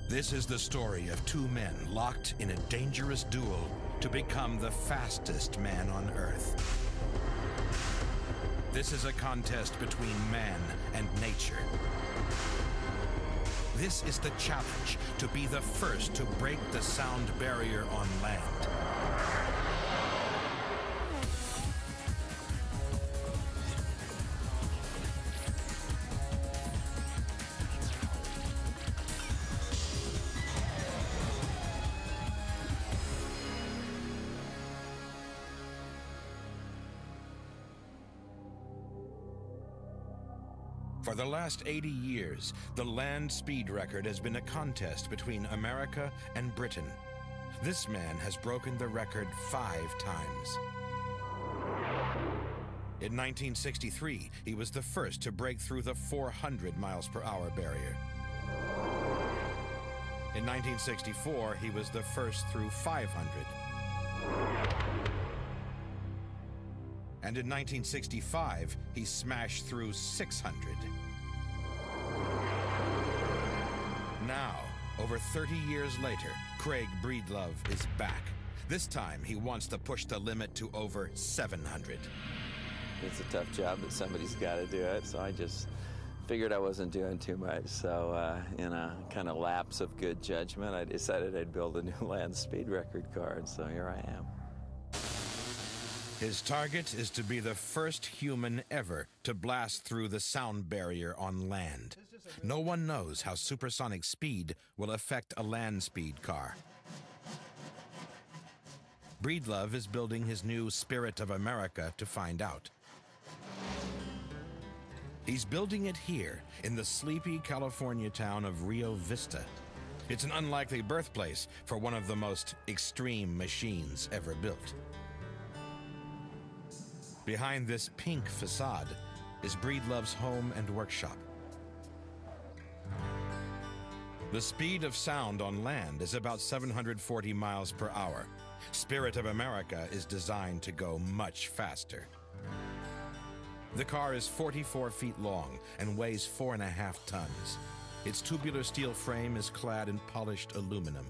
This is the story of two men locked in a dangerous duel to become the fastest man on Earth. This is a contest between man and nature. This is the challenge to be the first to break the sound barrier on land. For the last 80 years, the land speed record has been a contest between America and Britain. This man has broken the record 5 times. In 1963, he was the first to break through the 400 miles per hour barrier. In 1964, he was the first through 500. And in 1965, he smashed through 600. Now, over 30 years later, Craig Breedlove is back. This time, he wants to push the limit to over 700. It's a tough job, but somebody's got to do it, so I just figured I wasn't doing too much. So in a kind of lapse of good judgment, I decided I'd build a new land speed record car, and so here I am. His target is to be the first human ever to blast through the sound barrier on land. No one knows how supersonic speed will affect a land speed car. Breedlove is building his new Spirit of America to find out. He's building it here in the sleepy California town of Rio Vista. It's an unlikely birthplace for one of the most extreme machines ever built. Behind this pink facade is Breedlove's home and workshop. The speed of sound on land is about 740 miles per hour. Spirit of America is designed to go much faster. The car is 44 feet long and weighs 4.5 tons. Its tubular steel frame is clad in polished aluminum,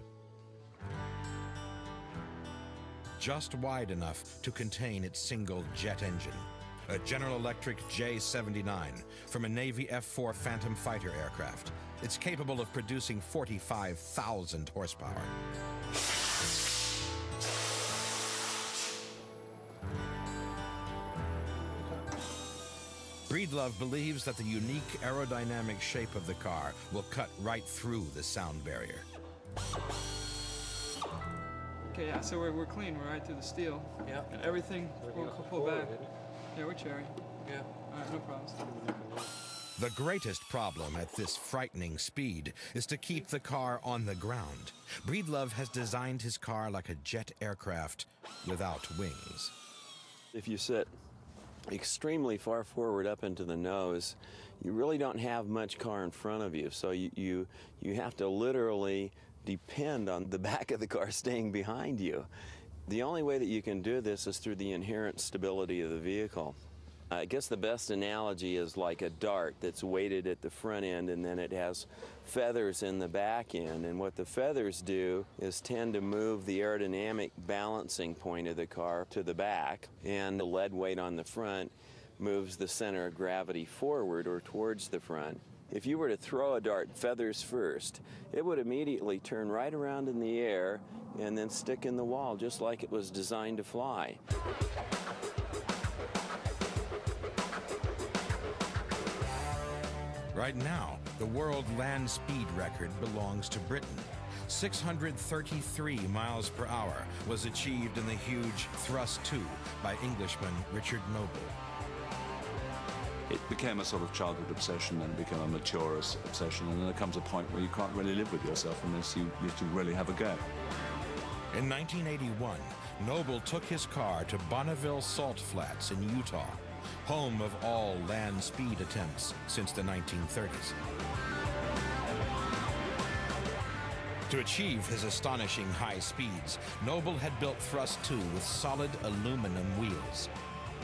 just wide enough to contain its single jet engine, a General Electric J79 from a Navy F-4 Phantom fighter aircraft. It's capable of producing 45,000 horsepower. Breedlove believes that the unique aerodynamic shape of the car will cut right through the sound barrier. Okay, yeah, so we're clean. We're right through the steel. Yeah. And everything will pull back. Yeah, we're cherry. Yeah. All right, no problems. The greatest problem at this frightening speed is to keep the car on the ground. Breedlove has designed his car like a jet aircraft without wings. If you sit extremely far forward up into the nose, you really don't have much car in front of you. So you have to literally depend on the back of the car staying behind you. The only way that you can do this is through the inherent stability of the vehicle. I guess the best analogy is like a dart that's weighted at the front end and then it has feathers in the back end. And what the feathers do is tend to move the aerodynamic balancing point of the car to the back, and the lead weight on the front moves the center of gravity forward or towards the front. If you were to throw a dart feathers first, it would immediately turn right around in the air and then stick in the wall just like it was designed to fly. Right now, the world land speed record belongs to Britain. 633 miles per hour was achieved in the huge Thrust 2 by Englishman Richard Noble. It became a sort of childhood obsession and became a mature obsession, and then there comes a point where you can't really live with yourself unless you really have a go. In 1981, Noble took his car to Bonneville Salt Flats in Utah, home of all land speed attempts since the 1930s. To achieve his astonishing high speeds, Noble had built Thrust 2 with solid aluminum wheels.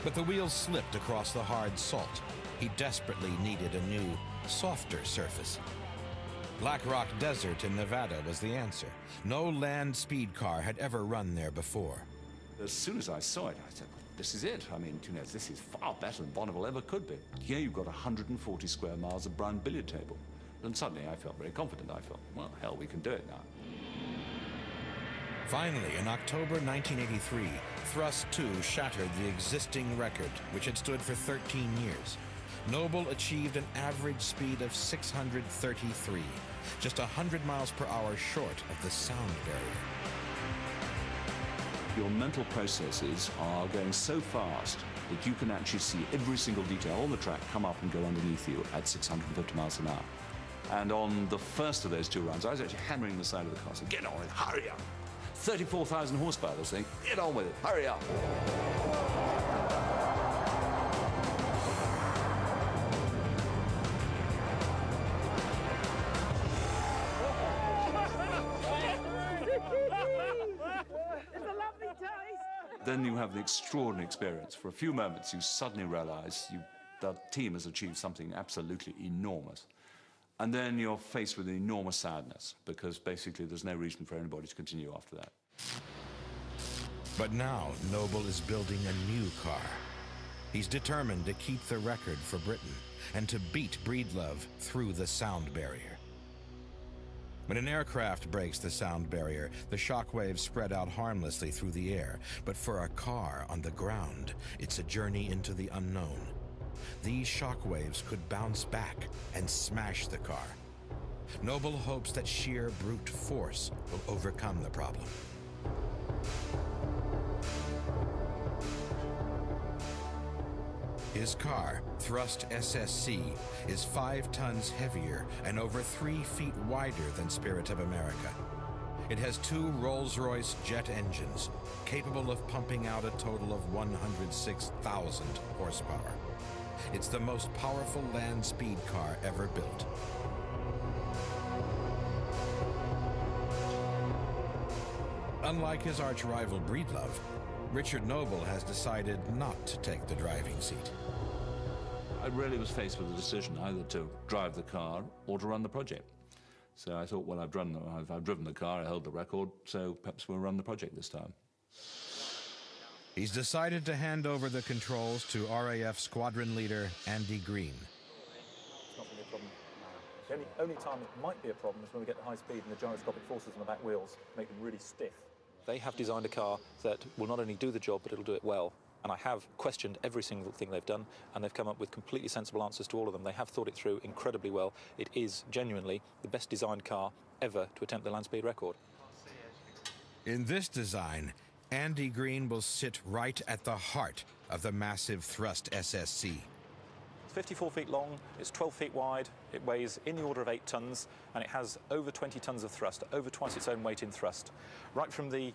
But the wheels slipped across the hard salt. He desperately needed a new, softer surface. Black Rock Desert in Nevada was the answer. No land speed car had ever run there before. As soon as I saw it, I said, this is it. I mean, you know, this is far better than Bonneville ever could be. Here you've got 140 square miles of brown billiard table. And suddenly I felt very confident. I felt, well, hell, we can do it now. Finally, in October 1983, Thrust 2 shattered the existing record, which had stood for 13 years. Noble achieved an average speed of 633, just 100 miles per hour short of the sound barrier. Your mental processes are going so fast that you can actually see every single detail on the track come up and go underneath you at 650 miles an hour. And on the first of those 2 runs, I was actually hammering the side of the car, saying, get on with it, hurry up. 34,000 horsepower, this thing, get on with it, hurry up. Then you have the extraordinary experience. For a few moments, you suddenly realize the team has achieved something absolutely enormous. And then you're faced with enormous sadness, because basically there's no reason for anybody to continue after that. But now, Noble is building a new car. He's determined to keep the record for Britain and to beat Breedlove through the sound barrier. When an aircraft breaks the sound barrier, the shock waves spread out harmlessly through the air. But for a car on the ground, it's a journey into the unknown. These shock waves could bounce back and smash the car. Noble hopes that sheer brute force will overcome the problem. His car, Thrust SSC, is 5 tons heavier and over 3 feet wider than Spirit of America. It has 2 Rolls-Royce jet engines, capable of pumping out a total of 106,000 horsepower. It's the most powerful land speed car ever built. Unlike his arch-rival Breedlove, Richard Noble has decided not to take the driving seat. I really was faced with a decision either to drive the car or to run the project. So I thought, well, I've driven the car, I held the record, so perhaps we'll run the project this time. He's decided to hand over the controls to RAF squadron leader Andy Green. It's not going to be a problem. The only time it might be a problem is when we get the high speed and the gyroscopic forces on the back wheels make them really stiff. They have designed a car that will not only do the job, but it'll do it well. And I have questioned every single thing they've done, and they've come up with completely sensible answers to all of them. They have thought it through incredibly well. It is genuinely the best designed car ever to attempt the land speed record. In this design, Andy Green will sit right at the heart of the massive Thrust SSC. It's 54 feet long, it's 12 feet wide, it weighs in the order of 8 tons, and it has over 20 tons of thrust, over twice its own weight in thrust. Right from the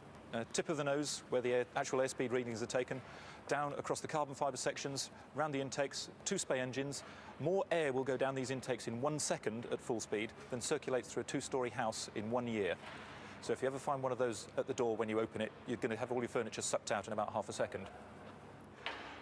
tip of the nose, where the actual airspeed readings are taken, down across the carbon fibre sections, round the intakes, 2 Spey engines. More air will go down these intakes in 1 second at full speed than circulates through a 2-storey house in 1 year. So if you ever find one of those at the door when you open it, you're going to have all your furniture sucked out in about half a second.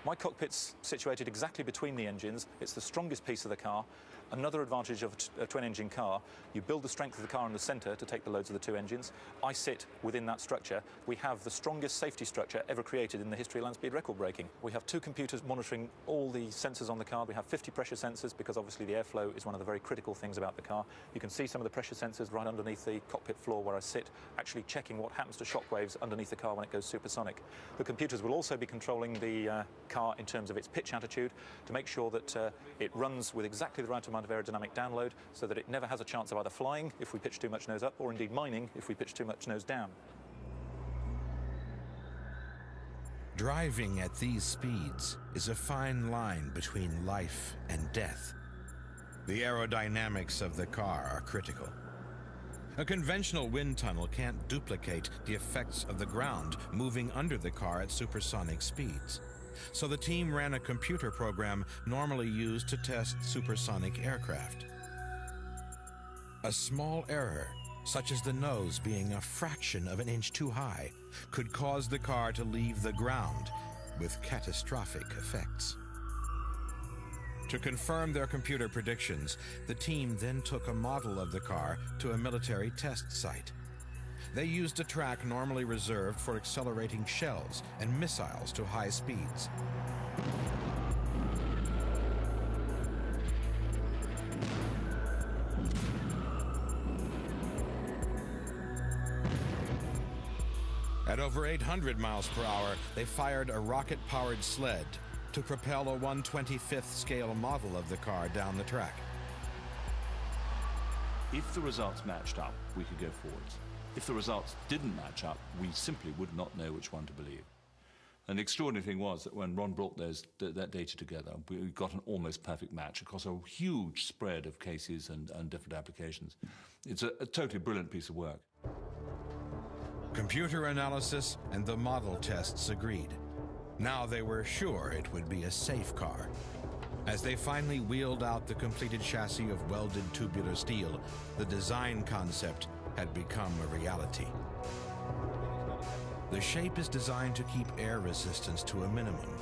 My cockpit's situated exactly between the engines. It's the strongest piece of the car. Another advantage of a twin-engine car, you build the strength of the car in the centre to take the loads of the 2 engines. I sit within that structure. We have the strongest safety structure ever created in the history of land speed record breaking. We have 2 computers monitoring all the sensors on the car. We have 50 pressure sensors, because obviously the airflow is one of the very critical things about the car. You can see some of the pressure sensors right underneath the cockpit floor where I sit, actually checking what happens to shock waves underneath the car when it goes supersonic. The computers will also be controlling the car in terms of its pitch attitude to make sure that it runs with exactly the right amount of aerodynamic download, so that it never has a chance of either flying if we pitch too much nose up, or indeed mining if we pitch too much nose down. Driving at these speeds is a fine line between life and death. The aerodynamics of the car are critical. A conventional wind tunnel can't duplicate the effects of the ground moving under the car at supersonic speeds. So the team ran a computer program normally used to test supersonic aircraft. A small error, such as the nose being a fraction of an inch too high, could cause the car to leave the ground with catastrophic effects. To confirm their computer predictions, the team then took a model of the car to a military test site. They used a track normally reserved for accelerating shells and missiles to high speeds. At over 800 miles per hour, they fired a rocket-powered sled to propel a 1/25th scale model of the car down the track. If the results matched up, we could go forwards. If the results didn't match up, we simply would not know which one to believe. And the extraordinary thing was that when Ron brought that data together, we got an almost perfect match across a huge spread of cases and different applications. It's a totally brilliant piece of work. Computer analysis and the model tests agreed. Now they were sure it would be a safe car. As they finally wheeled out the completed chassis of welded tubular steel, the design concept had become a reality. The shape is designed to keep air resistance to a minimum,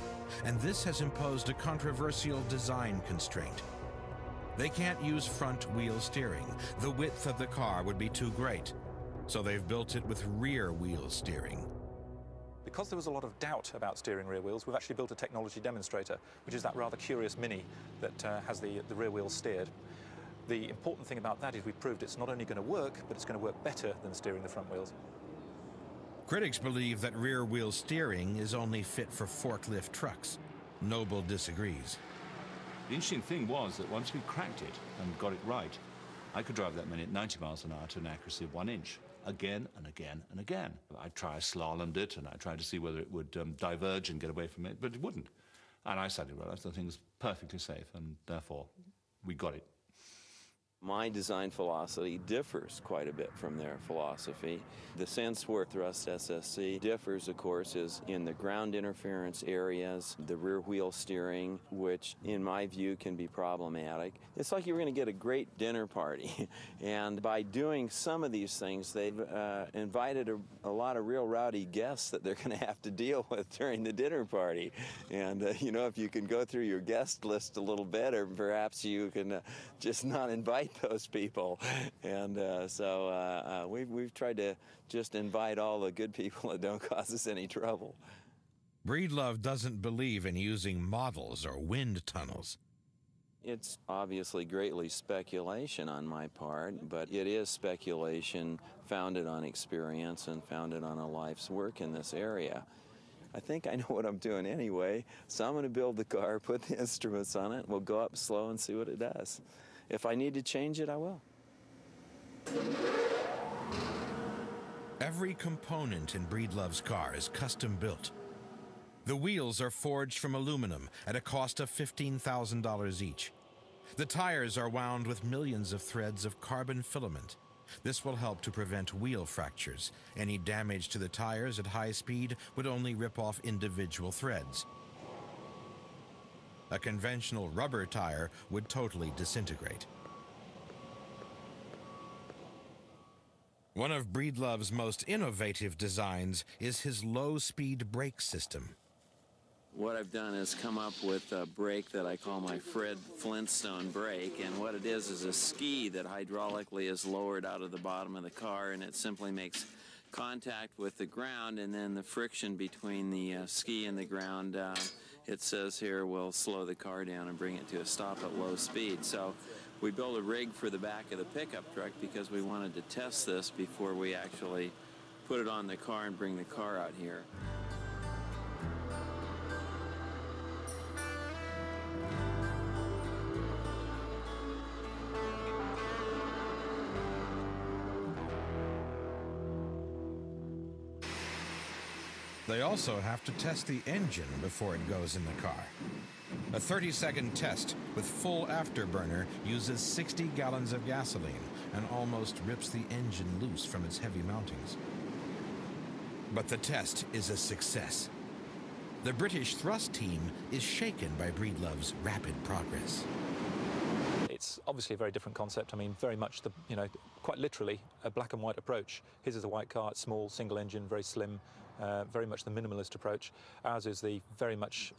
and this has imposed a controversial design constraint. They can't use front wheel steering. The width of the car would be too great, so they've built it with rear wheel steering. Because there was a lot of doubt about steering rear wheels, we've actually built a technology demonstrator, which is that rather curious Mini that has the rear wheels steered. The important thing about that is we proved it's not only going to work, but it's going to work better than steering the front wheels. Critics believe that rear wheel steering is only fit for forklift trucks. Noble disagrees. The interesting thing was that once we cracked it and got it right, I could drive that Mini at 90 miles an hour to an accuracy of 1 inch. Again and again and again. I slalomed it, and I tried to see whether it would diverge and get away from it, but it wouldn't. And I suddenly realized the thing was perfectly safe, and therefore we got it. My design philosophy differs quite a bit from their philosophy. The sense where thrust SSC differs, of course, is in the ground interference areas, the rear wheel steering, which in my view can be problematic. It's like you're going to get a great dinner party, and by doing some of these things, they've invited a lot of real rowdy guests that they're going to have to deal with during the dinner party. And, you know, if you can go through your guest list a little better, perhaps you can just not invite those people. And so we've tried to just invite all the good people that don't cause us any trouble. Breedlove doesn't believe in using models or wind tunnels. It's obviously greatly speculation on my part, but it is speculation founded on experience and founded on a life's work in this area. I think I know what I'm doing anyway, so I'm going to build the car, put the instruments on it, we'll go up slow and see what it does. If I need to change it, I will. Every component in Breedlove's car is custom built. The wheels are forged from aluminum at a cost of $15,000 each. The tires are wound with millions of threads of carbon filament. This will help to prevent wheel fractures. Any damage to the tires at high speed would only rip off individual threads. A conventional rubber tire would totally disintegrate. One of Breedlove's most innovative designs is his low-speed brake system. What I've done is come up with a brake that I call my Fred Flintstone brake, and what it is a ski that hydraulically is lowered out of the bottom of the car, and it simply makes contact with the ground, and then the friction between the ski and the ground, it says here, will slow the car down and bring it to a stop at low speed. So we built a rig for the back of the pickup truck because we wanted to test this before we actually put it on the car and bring the car out here. They also have to test the engine before it goes in the car. A 30-second test with full afterburner uses 60 gallons of gasoline and almost rips the engine loose from its heavy mountings. But the test is a success. The British thrust team is shaken by Breedlove's rapid progress. It's obviously a very different concept. I mean, very much quite literally a black and white approach. His is a white car, it's small, single engine, very slim. very much the minimalist approach. Ours is the very much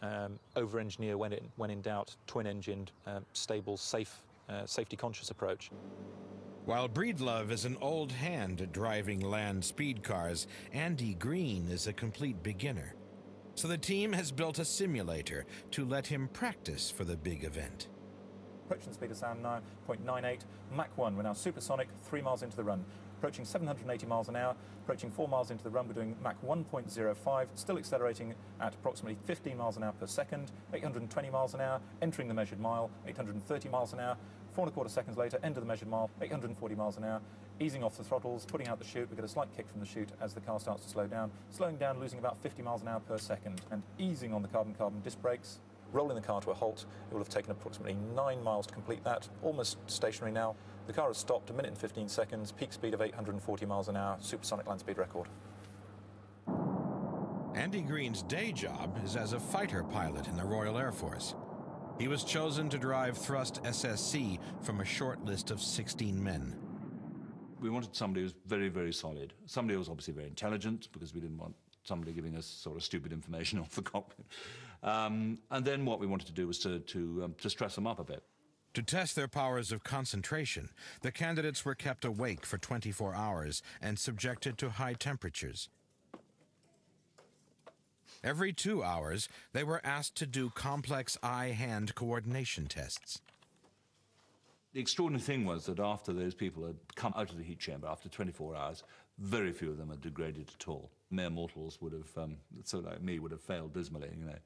over-engineer, when in doubt, twin-engined, stable, safe, safety-conscious approach. While Breedlove is an old hand at driving land speed cars, Andy Green is a complete beginner. So the team has built a simulator to let him practice for the big event. Approaching the speed of sound now, 0.98, Mach 1. We're now supersonic, 3 miles into the run. Approaching 780 miles an hour, approaching 4 miles into the run, we're doing Mach 1.05, still accelerating at approximately 15 miles an hour per second, 820 miles an hour, entering the measured mile, 830 miles an hour, 4¼ seconds later, end of the measured mile, 840 miles an hour, easing off the throttles, putting out the chute. We get a slight kick from the chute as the car starts to slow down, slowing down, losing about 50 miles an hour per second, and easing on the carbon-carbon disc brakes, rolling the car to a halt. It will have taken approximately 9 miles to complete that, almost stationary now. The car has stopped, 1 minute and 15 seconds, peak speed of 840 miles an hour, supersonic land speed record. Andy Green's day job is as a fighter pilot in the Royal Air Force. He was chosen to drive Thrust SSC from a short list of 16 men. We wanted somebody who was very, very solid. Somebody who was obviously very intelligent, because we didn't want somebody giving us sort of stupid information off the cockpit. And then what we wanted to do was to stress them up a bit. To test their powers of concentration, the candidates were kept awake for 24 hours and subjected to high temperatures. Every 2 hours, they were asked to do complex eye-hand coordination tests. The extraordinary thing was that after those people had come out of the heat chamber, after 24 hours, very few of them had degraded at all. Mere mortals would have, so like me, would have failed dismally, you know.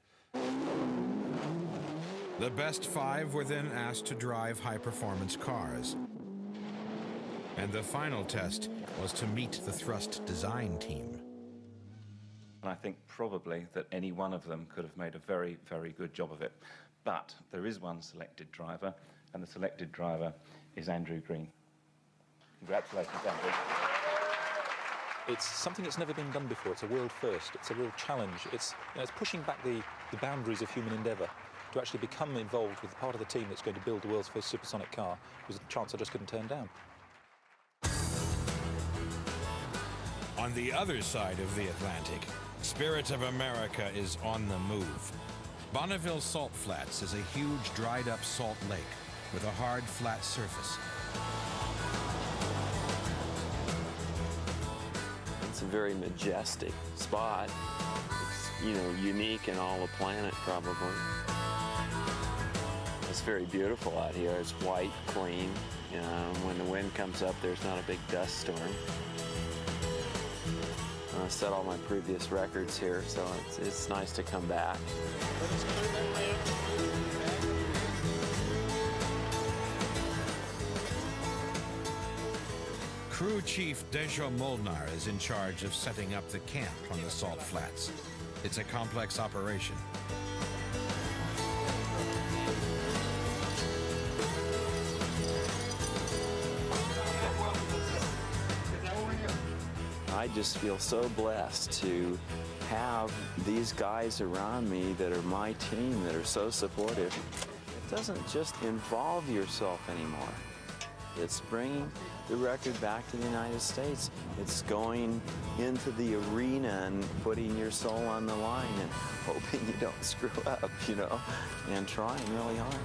The best 5 were then asked to drive high-performance cars. And the final test was to meet the Thrust design team. And I think probably that any one of them could have made a very, very good job of it. But there is one selected driver, and the selected driver is Andrew Green. Congratulations, Andrew. It's something that's never been done before. It's a world first. It's a real challenge. It's pushing back the boundaries of human endeavour to actually become involved with part of the team that's going to build the world's first supersonic car. It was a chance I just couldn't turn down. On the other side of the Atlantic, Spirit of America is on the move. Bonneville Salt Flats is a huge dried-up salt lake with a hard, flat surface. It's a very majestic spot. It's, you know, unique in all the planet, probably. It's very beautiful out here. It's white, clean. When the wind comes up, there's not a big dust storm. I set all my previous records here, so it's nice to come back. Crew Chief Dejo Molnar is in charge of setting up the camp on the Salt Flats. It's a complex operation. I just feel so blessed to have these guys around me that are my team, that are so supportive. It doesn't just involve yourself anymore. It's bringing the record back to the United States. It's going into the arena and putting your soul on the line and hoping you don't screw up, you know, and trying really hard.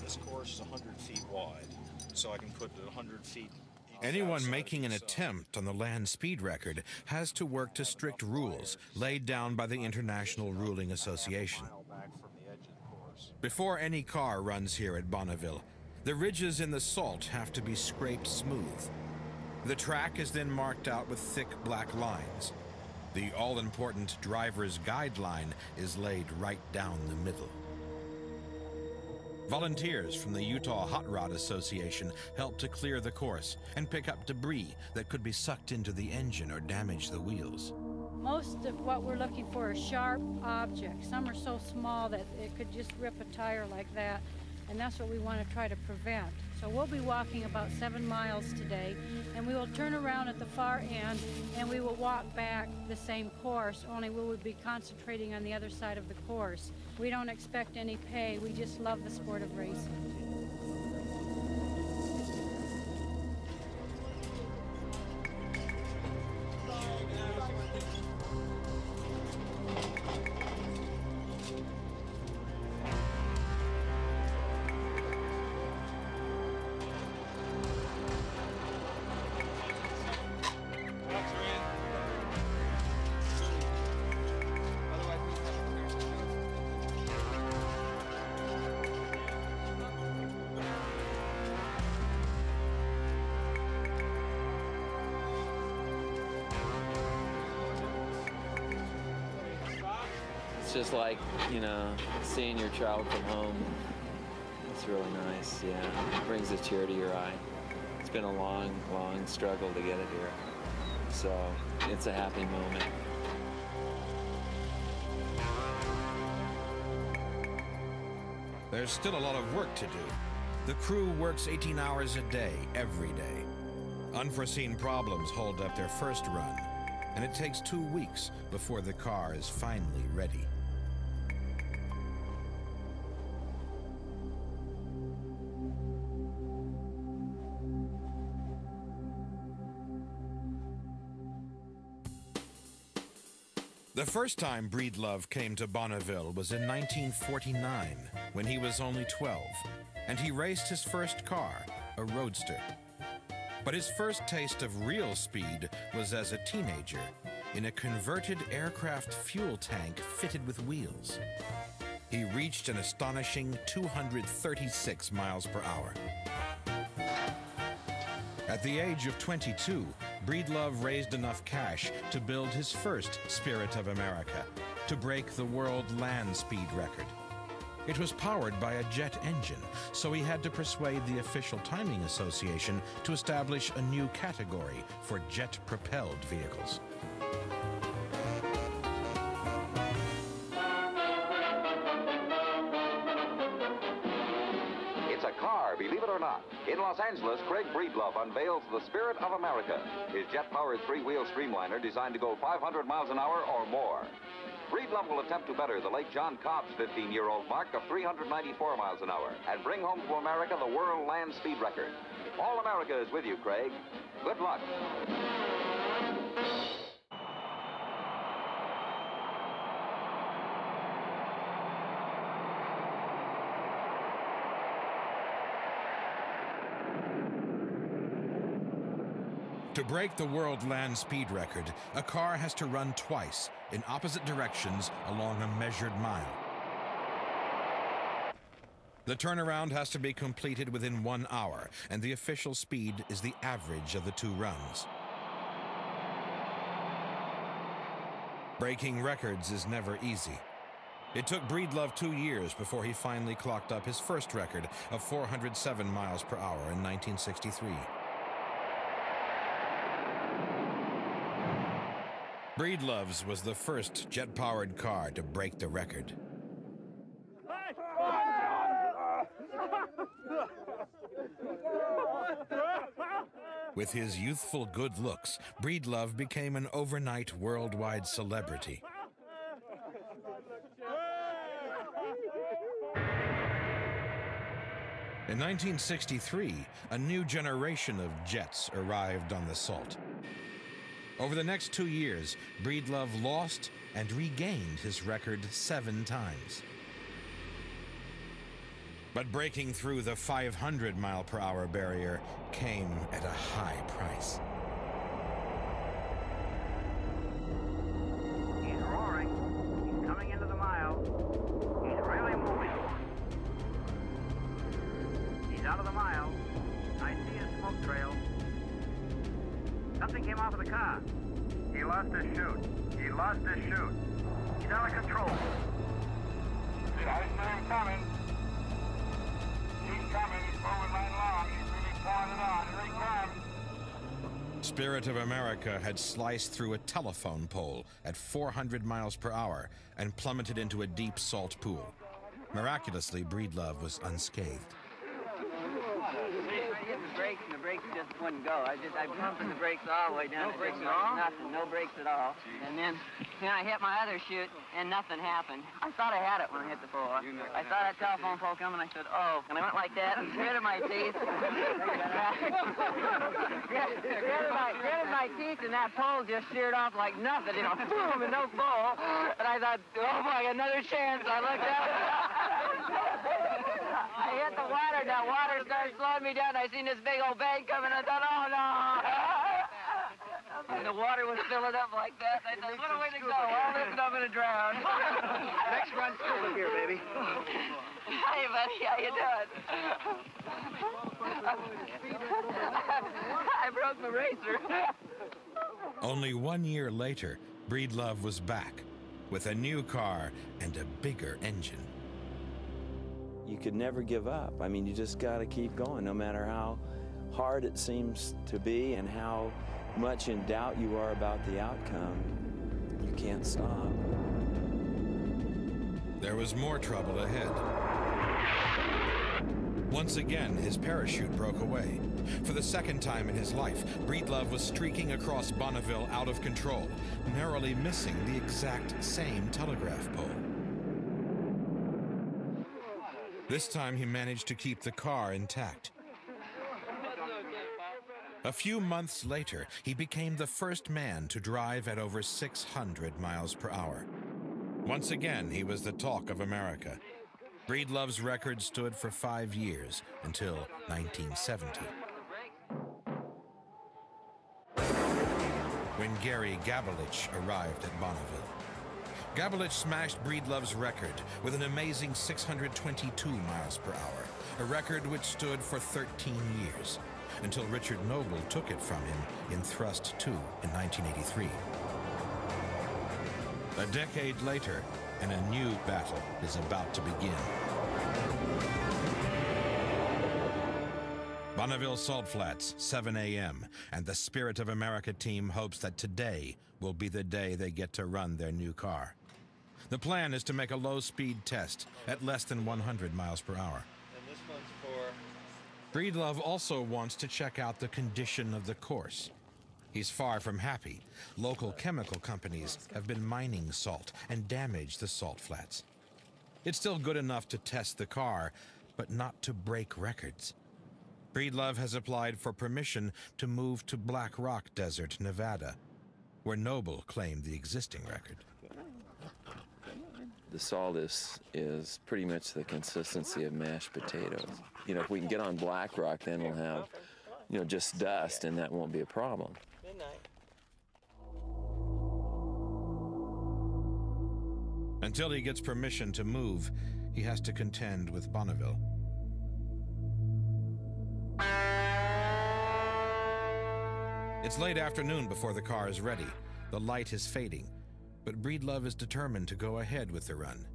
This course is 100 feet wide, so I can put it 100 feet. Anyone making an attempt on the land speed record has to work to strict rules laid down by the International Ruling Association. Before any car runs here at Bonneville, the ridges in the salt have to be scraped smooth. The track is then marked out with thick black lines. The all-important driver's guideline is laid right down the middle. Volunteers from the Utah Hot Rod Association help to clear the course and pick up debris that could be sucked into the engine or damage the wheels. Most of what we're looking for is sharp objects. Some are so small that it could just rip a tire like that, and that's what we want to try to prevent. So we'll be walking about 7 miles today, and we will turn around at the far end, and we will walk back the same course, only we will be concentrating on the other side of the course. We don't expect any pay. We just love the sport of racing. Just like, you know, seeing your child come home. It's really nice, yeah. It brings a tear to your eye. It's been a long, long struggle to get it here. So it's a happy moment. There's still a lot of work to do. The crew works 18 hours a day, every day. Unforeseen problems hold up their first run, and it takes 2 weeks before the car is finally ready. The first time Breedlove came to Bonneville was in 1949, when he was only 12, and he raced his first car, a roadster. But his first taste of real speed was as a teenager, in a converted aircraft fuel tank fitted with wheels. He reached an astonishing 236 miles per hour. At the age of 22, Breedlove raised enough cash to build his first Spirit of America, to break the world land speed record. It was powered by a jet engine, so he had to persuade the official Timing Association to establish a new category for jet-propelled vehicles. It's a car, believe it or not. In Los Angeles, Craig Breedlove unveils the Spirit of America, his jet-powered three-wheel streamliner designed to go 500 miles an hour or more. Breedlove will attempt to better the late John Cobb's 15-year-old mark of 394 miles an hour and bring home to America the world land speed record. All America is with you, Craig. Good luck. To break the world land speed record, a car has to run twice in opposite directions along a measured mile. The turnaround has to be completed within 1 hour, and the official speed is the average of the 2 runs. Breaking records is never easy. It took Breedlove 2 years before he finally clocked up his first record of 407 miles per hour in 1963. Breedlove's was the first jet-powered car to break the record. With his youthful good looks, Breedlove became an overnight worldwide celebrity. In 1963, a new generation of jets arrived on the Salt. Over the next 2 years, Breedlove lost and regained his record 7 times. But breaking through the 500-mile-per-hour barrier came at a high price. He's roaring. He's coming into the mile. He's really moving. He's out of the mile. I see his smoke trail. Something came off of the car. He lost his chute. He lost his chute. He's out of control. I smell him coming. He's coming. He's moving right along. He's really pouring it on. Here he comes. Spirit of America had sliced through a telephone pole at 400 miles per hour and plummeted into a deep salt pool. Miraculously, Breedlove was unscathed. wouldn't go. I pumping the brakes all the way down. No brakes at all? Nothing, no brakes at all. And then I hit my other chute, and nothing happened. I thought I had it when I hit the floor. I saw that telephone pole coming, and I said, oh. And I went like that, and gritted my teeth. gritted my teeth, and that pole just sheared off like nothing, you know, boom, and no pole. And I thought, oh boy, another chance. I looked up. I hit the water. That water started slowing me down. I seen this big old bag coming. I thought, oh no. And the water was filling up like that. I thought, what a way to go. All this and I'm going to drown. Next run, scuba gear, baby. Hey, buddy, how you doing? I broke my racer. Only 1 year later, Breedlove was back with a new car and a bigger engine. You could never give up. I mean, you just got to keep going, no matter how hard it seems to be and how much in doubt you are about the outcome. You can't stop. There was more trouble ahead. Once again, his parachute broke away. For the second time in his life, Breedlove was streaking across Bonneville out of control, narrowly missing the exact same telegraph pole. This time he managed to keep the car intact. A few months later, he became the first man to drive at over 600 miles per hour. Once again, he was the talk of America. Breedlove's record stood for 5 years until 1970. When Gary Gabelich arrived at Bonneville. Gabelich smashed Breedlove's record with an amazing 622 miles per hour, a record which stood for 13 years, until Richard Noble took it from him in Thrust 2 in 1983. A decade later, and a new battle is about to begin. Bonneville Salt Flats, 7 a.m., and the Spirit of America team hopes that today will be the day they get to run their new car. The plan is to make a low-speed test at less than 100 miles per hour. And this one's for... Breedlove also wants to check out the condition of the course. He's far from happy. Local chemical companies have been mining salt and damaged the salt flats. It's still good enough to test the car, but not to break records. Breedlove has applied for permission to move to Black Rock Desert, Nevada, where Noble claimed the existing record. The salt is pretty much the consistency of mashed potatoes. You know, if we can get on Black Rock, then we'll have, you know, just dust, and that won't be a problem. Good night. Until he gets permission to move, he has to contend with Bonneville. It's late afternoon before the car is ready. The light is fading, but Breedlove is determined to go ahead with the run.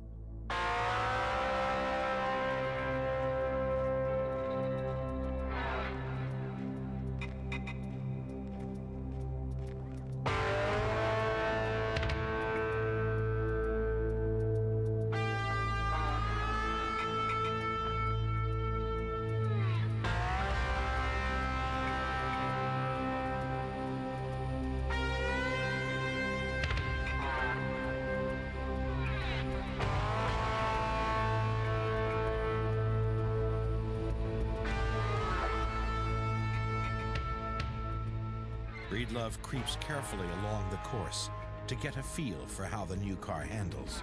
Breedlove creeps carefully along the course to get a feel for how the new car handles.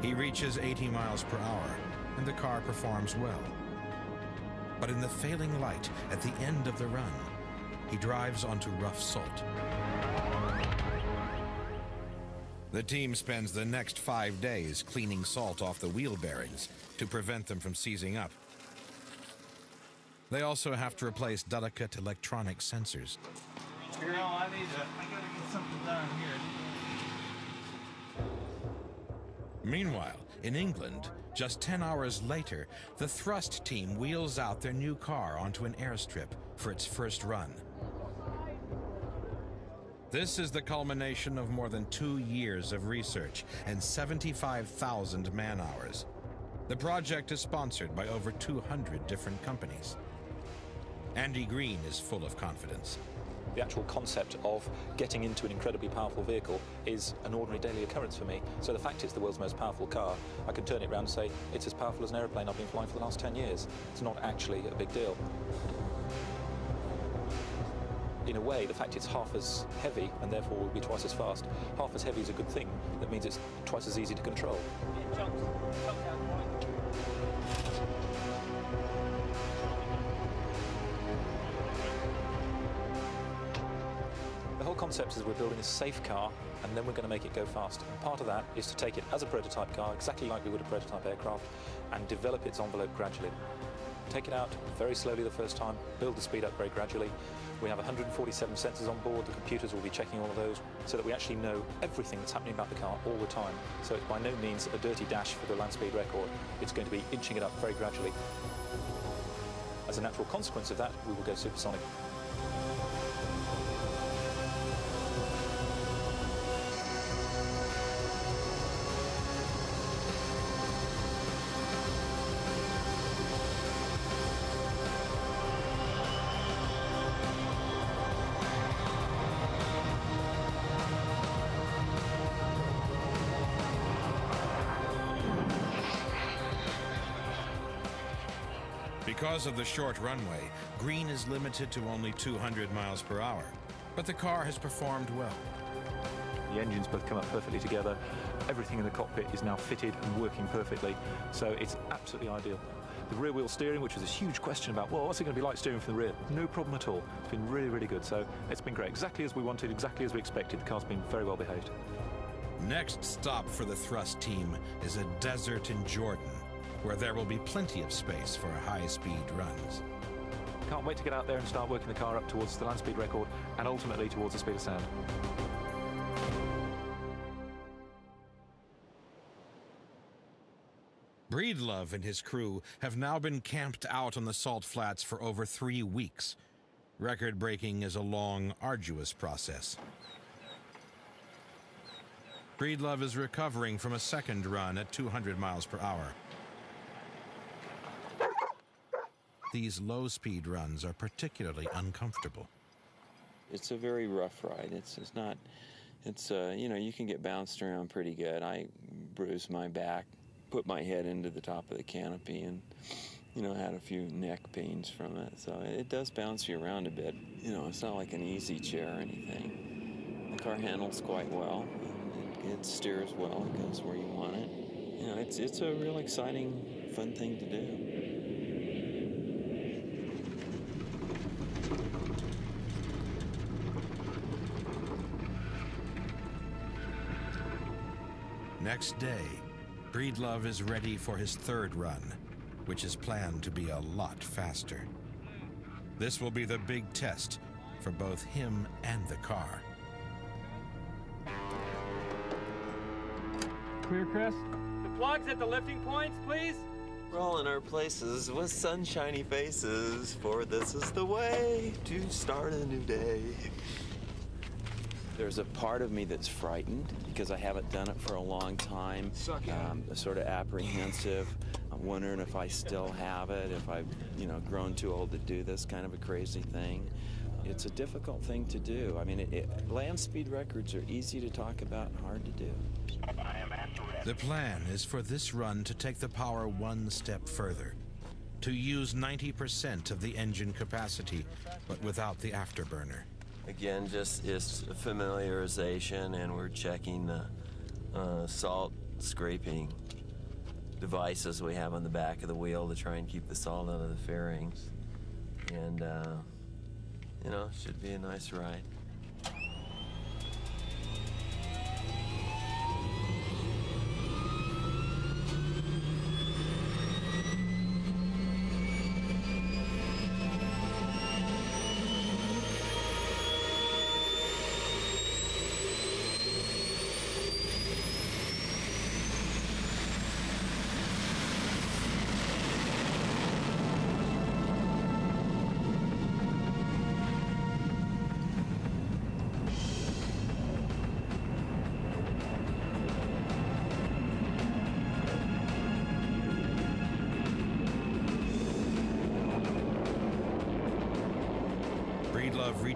He reaches 80 miles per hour, and the car performs well. But in the failing light at the end of the run, he drives onto rough salt. The team spends the next 5 days cleaning salt off the wheel bearings to prevent them from seizing up. They also have to replace delicate electronic sensors. I gotta get something done here. Meanwhile, in England, just 10 hours later, the Thrust team wheels out their new car onto an airstrip for its first run. This is the culmination of more than 2 years of research and 75,000 man-hours. The project is sponsored by over 200 different companies. Andy Green is full of confidence. The actual concept of getting into an incredibly powerful vehicle is an ordinary daily occurrence for me. So the fact it's the world's most powerful car, I can turn it around and say, it's as powerful as an aeroplane I've been flying for the last 10 years. It's not actually a big deal. In a way, the fact it's half as heavy and therefore will be twice as fast, half as heavy is a good thing. That means it's twice as easy to control. The whole concept is we're building a safe car and then we're going to make it go fast. And part of that is to take it as a prototype car, exactly like we would a prototype aircraft, and develop its envelope gradually. Take it out very slowly the first time, build the speed up very gradually. We have 147 sensors on board. The computers will be checking all of those so that we actually know everything that's happening about the car all the time. So it's by no means a dirty dash for the land speed record. It's going to be inching it up very gradually. As a natural consequence of that, we will go supersonic. Because of the short runway, Green is limited to only 200 miles per hour, but the car has performed well. The engines both come up perfectly together. Everything in the cockpit is now fitted and working perfectly, so it's absolutely ideal. The rear wheel steering, which was a huge question about, well, what's it going to be like steering from the rear? No problem at all. It's been really, really good, so it's been great. Exactly as we wanted, exactly as we expected. The car's been very well behaved. Next stop for the thrust team is a desert in Jordan, where there will be plenty of space for high-speed runs. Can't wait to get out there and start working the car up towards the land speed record and ultimately towards the speed of sound. Breedlove and his crew have now been camped out on the salt flats for over 3 weeks. Record-breaking is a long, arduous process. Breedlove is recovering from a second run at 200 miles per hour. These low-speed runs are particularly uncomfortable. It's a very rough ride. You know, you can get bounced around pretty good. I bruised my back, put my head into the top of the canopy, and, you know, had a few neck pains from it. So it does bounce you around a bit. You know, it's not like an easy chair or anything. The car handles quite well. It steers well. It goes where you want it. You know, it's a real exciting, fun thing to do. Next day, Breedlove is ready for his third run, which is planned to be a lot faster. This will be the big test for both him and the car. Clear, Chris? The plugs at the lifting points, please. We're all in our places with sunshiny faces, for this is the way to start a new day. There's a part of me that's frightened because I haven't done it for a long time. Sort of apprehensive. I'm wondering if I still have it, if I've, you know, grown too old to do this kind of a crazy thing. It's a difficult thing to do. I mean, land speed records are easy to talk about and hard to do. The plan is for this run to take the power one step further, to use 90% of the engine capacity, but without the afterburner. Again, just familiarization, and we're checking the salt scraping devices we have on the back of the wheel to try and keep the salt out of the fairings. And, you know, should be a nice ride.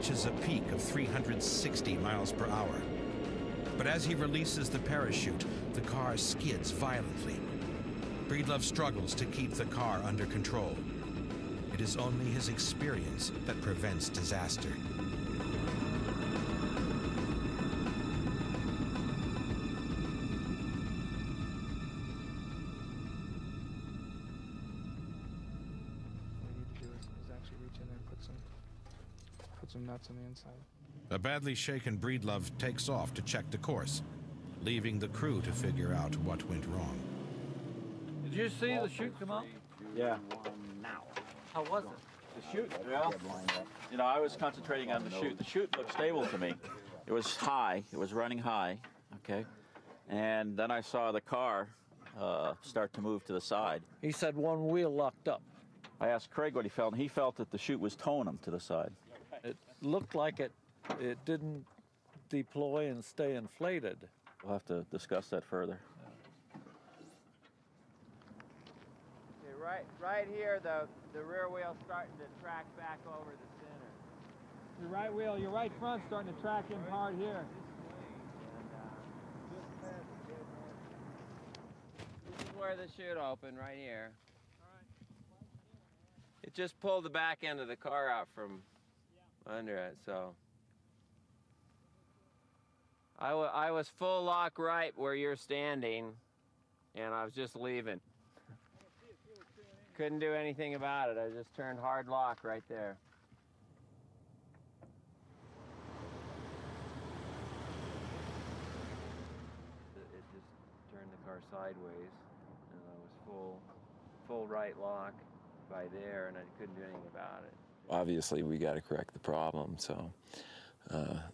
reaches a peak of 360 miles per hour. But as he releases the parachute, the car skids violently. Breedlove struggles to keep the car under control. It is only his experience that prevents disaster. Put some nuts on the inside. A badly shaken Breedlove takes off to check the course, leaving the crew to figure out what went wrong. Did you see the chute come up? Yeah. How was it? The chute? Yeah. You know, I was concentrating on the chute. The chute looked stable to me. It was high. It was running high. Okay. And then I saw the car start to move to the side. He said one wheel locked up. I asked Craig what he felt, and he felt that the chute was towing him to the side. It looked like it didn't deploy and stay inflated. We'll have to discuss that further. Okay, right here, the rear wheel's starting to track back over the center. Your right wheel, your right front's starting to track in hard here. This is where the chute opened, right here. It just pulled the back end of the car out from under it, so. I was full lock right where you're standing, and I was just leaving. Couldn't do anything about it. I just turned hard lock right there. It just turned the car sideways, and I was full right lock by there, and I couldn't do anything about it. Obviously, we got to correct the problem, so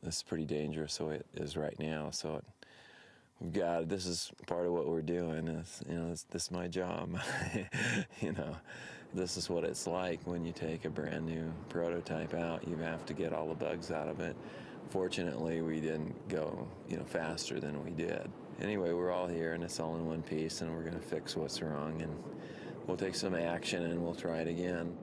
this is pretty dangerous, so it is right now. So we've got, this is part of what we're doing. Is, you know, this is my job. You know, this is what it's like when you take a brand new prototype out. You have to get all the bugs out of it. Fortunately, we didn't go, you know, faster than we did. Anyway, we're all here, and it's all in one piece, and we're going to fix what's wrong, and we'll take some action, and we'll try it again.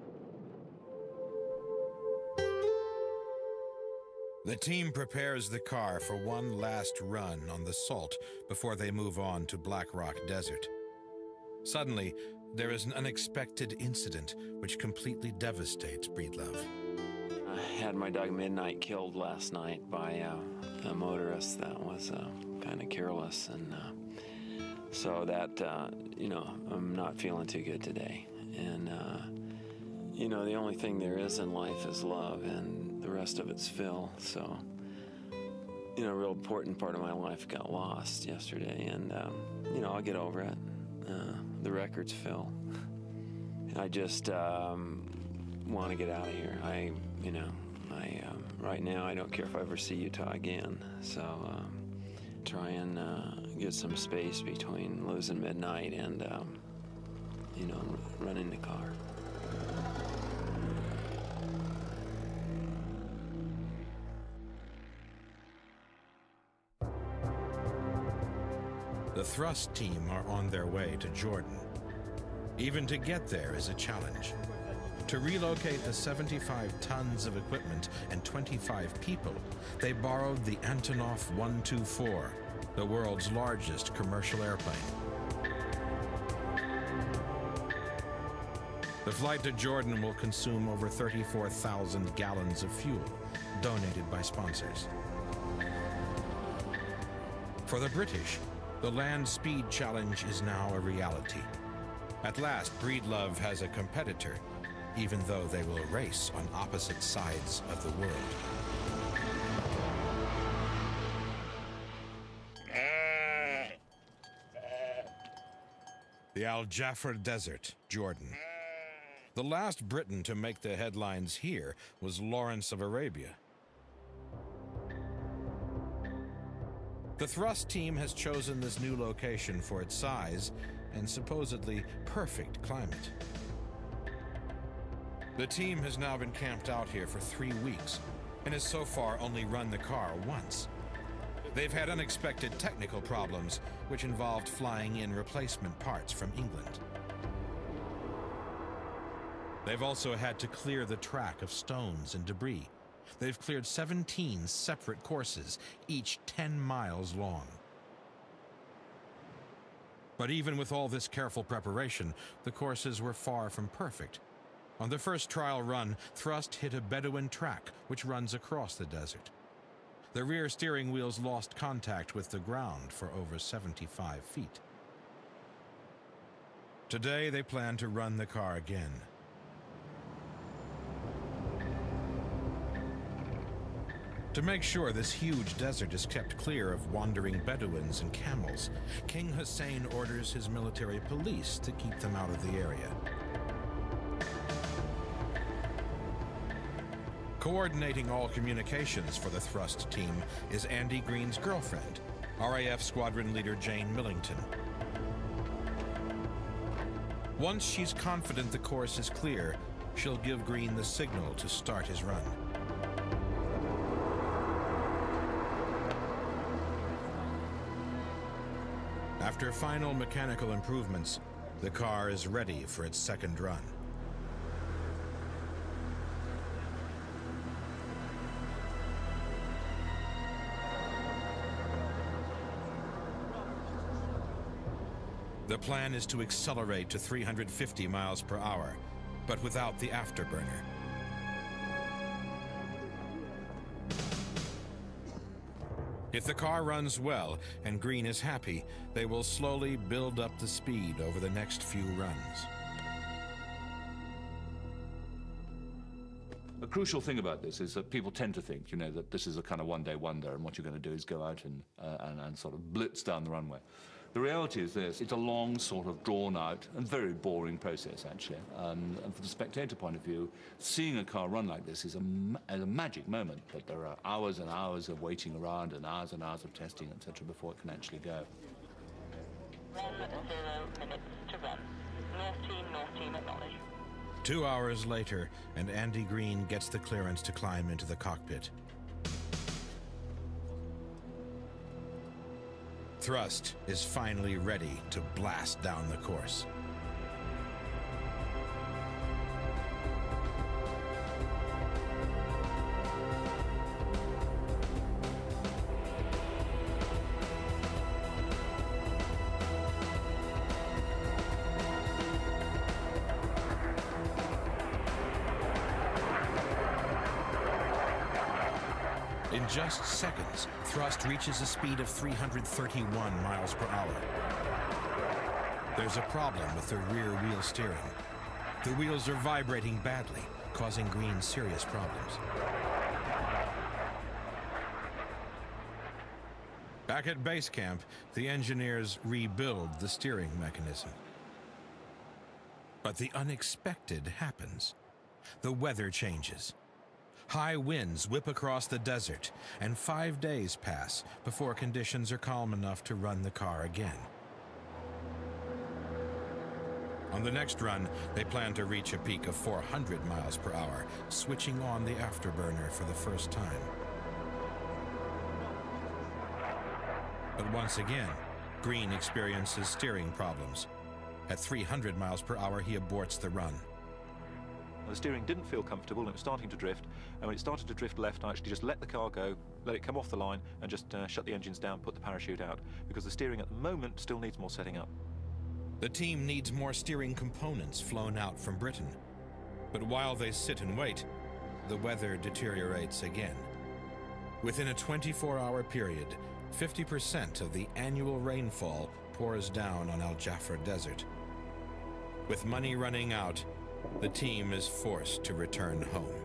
The team prepares the car for one last run on the salt before they move on to Black Rock Desert. Suddenly, there is an unexpected incident which completely devastates Breedlove. I had my dog Midnight killed last night by a motorist that was kind of careless, and so that, you know, I'm not feeling too good today. And, you know, the only thing there is in life is love, and the rest of it's Phil. So, you know, a real important part of my life got lost yesterday, and, you know, I'll get over it. The record's Phil. And I just want to get out of here. Right now, I don't care if I ever see Utah again. So, try and get some space between losing Midnight and, you know, running the car. The thrust team are on their way to Jordan. Even to get there is a challenge. To relocate the 75 tons of equipment and 25 people, they borrowed the Antonov 124, the world's largest commercial airplane. The flight to Jordan will consume over 34,000 gallons of fuel, donated by sponsors. For the British, the land speed challenge is now a reality. At last, Breedlove has a competitor, even though they will race on opposite sides of the world. The Al Jafar Desert, Jordan. The last Briton to make the headlines here was Lawrence of Arabia. The thrust team has chosen this new location for its size and supposedly perfect climate. The team has now been camped out here for 3 weeks and has so far only run the car once. They've had unexpected technical problems, which involved flying in replacement parts from England. They've also had to clear the track of stones and debris, They've cleared 17 separate courses, each 10 miles long. But even with all this careful preparation, the courses were far from perfect. On the first trial run, Thrust hit a Bedouin track which runs across the desert. The rear steering wheels lost contact with the ground for over 75 feet. Today, they plan to run the car again. To make sure this huge desert is kept clear of wandering Bedouins and camels, King Hussein orders his military police to keep them out of the area. Coordinating all communications for the Thrust team is Andy Green's girlfriend, RAF Squadron Leader Jane Millington. Once she's confident the course is clear, she'll give Green the signal to start his run. After final mechanical improvements, the car is ready for its second run. The plan is to accelerate to 350 miles per hour, but without the afterburner. If the car runs well and Green is happy, they will slowly build up the speed over the next few runs. A crucial thing about this is that people tend to think, you know, that this is a kind of one-day wonder and what you're going to do is go out and sort of blitz down the runway. The reality is this: it's a long, sort of drawn-out and very boring process, actually. And from the spectator point of view, seeing a car run like this is a magic moment, but there are hours and hours of waiting around and hours of testing, etc., before it can actually go. 1 0 minutes to run. North team acknowledge. 2 hours later, and Andy Green gets the clearance to climb into the cockpit. Thrust is finally ready to blast down the course. In just seconds, Thrust reaches a speed of 331 miles per hour. There's a problem with the rear wheel steering. The wheels are vibrating badly, causing Green serious problems. Back at base camp, the engineers rebuild the steering mechanism. But the unexpected happens. The weather changes. High winds whip across the desert, and 5 days pass before conditions are calm enough to run the car again. On the next run, they plan to reach a peak of 400 miles per hour, switching on the afterburner for the first time. But once again, Green experiences steering problems. At 300 miles per hour, he aborts the run. The steering didn't feel comfortable and it was starting to drift, and when it started to drift left, I actually just let the car go, let it come off the line, and just shut the engines down, put the parachute out, because the steering at the moment still needs more setting up. The team needs more steering components flown out from Britain. But while they sit and wait, the weather deteriorates again. Within a 24-hour period, 50% of the annual rainfall pours down on Al Jafra Desert. With money running out, the team is forced to return home.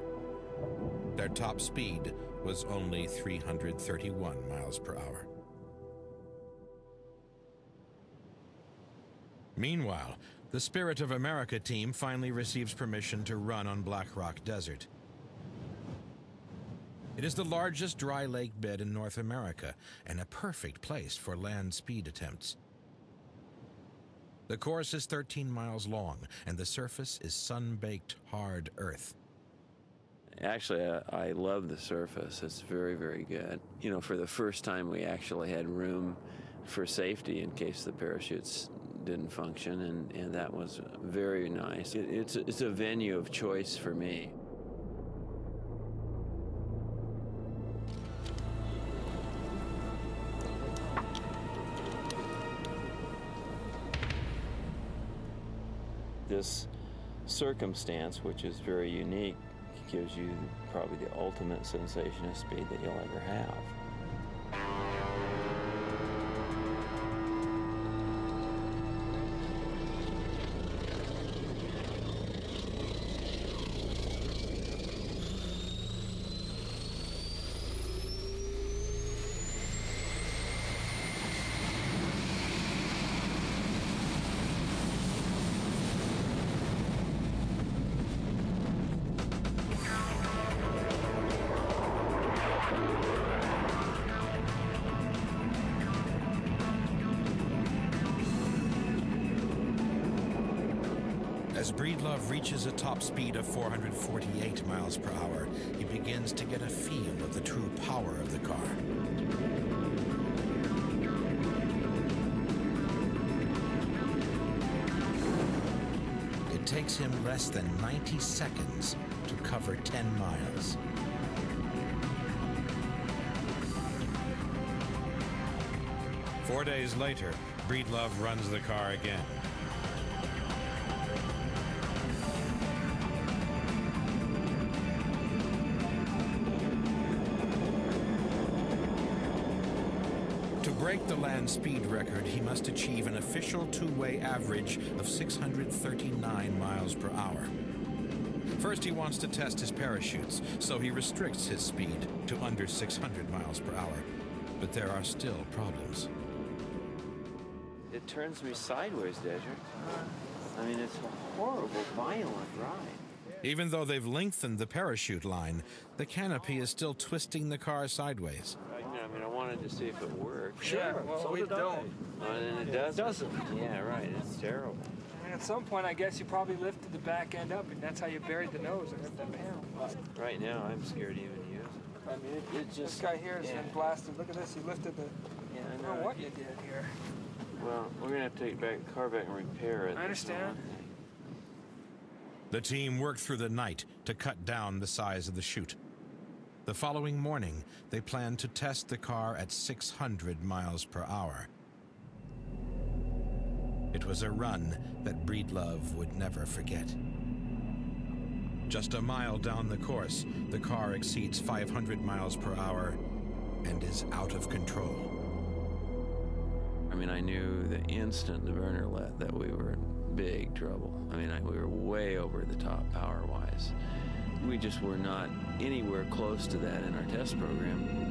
Their top speed was only 331 miles per hour. Meanwhile, the Spirit of America team finally receives permission to run on Black Rock Desert. It is the largest dry lake bed in North America and a perfect place for land speed attempts. The course is 13 miles long, and the surface is sun-baked hard earth. Actually, I love the surface. It's very, very good. You know, for the first time, we actually had room for safety in case the parachutes didn't function, and that was very nice. It's a venue of choice for me. This circumstance, which is very unique, gives you probably the ultimate sensation of speed that you'll ever have. As Breedlove reaches a top speed of 448 miles per hour, he begins to get a feel of the true power of the car. It takes him less than 90 seconds to cover 10 miles. Four days later, Breedlove runs the car again. To break the land speed record, he must achieve an official two-way average of 639 miles per hour. First, he wants to test his parachutes, so he restricts his speed to under 600 miles per hour. But there are still problems. It turns me sideways, Desi. I mean, it's a horrible, violent ride. Even though they've lengthened the parachute line, the canopy is still twisting the car sideways. I mean, I wanted to see if it worked. Sure, yeah, well, so we don't. And it doesn't. Yeah, right. It's terrible. And at some point, I guess you probably lifted the back end up, and that's how you buried the nose and hit that panel. Right now, I'm scared to even use it. I mean, it just... This guy here has been blasted. Look at this. He lifted the... Yeah, I don't know what you did here. Well, we're going to have to take the car back and repair it. I understand. The team worked through the night to cut down the size of the chute. The following morning, they planned to test the car at 600 miles per hour. It was a run that Breedlove would never forget. Just a mile down the course, the car exceeds 500 miles per hour and is out of control. I mean, I knew the instant the burner let that we were in big trouble. I mean, we were way over the top power-wise. We just were not anywhere close to that in our test program.